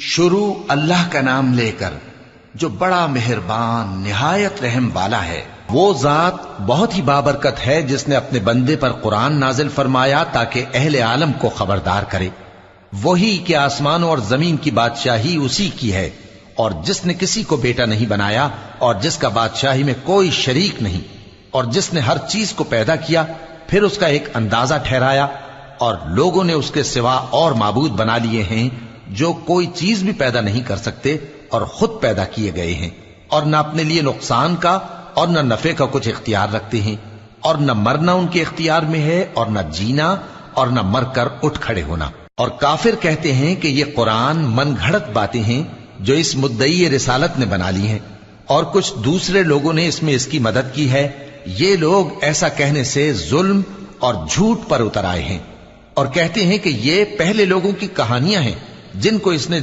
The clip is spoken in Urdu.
شروع اللہ کا نام لے کر جو بڑا مہربان نہایت رحم والا ہے۔ وہ ذات بہت ہی بابرکت ہے جس نے اپنے بندے پر قرآن نازل فرمایا تاکہ اہل عالم کو خبردار کرے۔ وہی کہ آسمانوں اور زمین کی بادشاہی اسی کی ہے، اور جس نے کسی کو بیٹا نہیں بنایا اور جس کا بادشاہی میں کوئی شریک نہیں، اور جس نے ہر چیز کو پیدا کیا پھر اس کا ایک اندازہ ٹھہرایا، اور لوگوں نے اس کے سوا اور معبود بنا لیے ہیں جو کوئی چیز بھی پیدا نہیں کر سکتے اور خود پیدا کیے گئے ہیں، اور نہ اپنے لیے نقصان کا اور نہ نفع کا کچھ اختیار رکھتے ہیں، اور نہ مرنا ان کے اختیار میں ہے اور نہ جینا اور نہ مر کر اٹھ کھڑے ہونا۔ اور کافر کہتے ہیں کہ یہ قرآن من گھڑت باتیں ہیں جو اس مدعی رسالت نے بنا لی ہیں، اور کچھ دوسرے لوگوں نے اس میں اس کی مدد کی ہے۔ یہ لوگ ایسا کہنے سے ظلم اور جھوٹ پر اتر آئے ہیں، اور کہتے ہیں کہ یہ پہلے لوگوں کی کہانیاں ہیں جن کو اس نے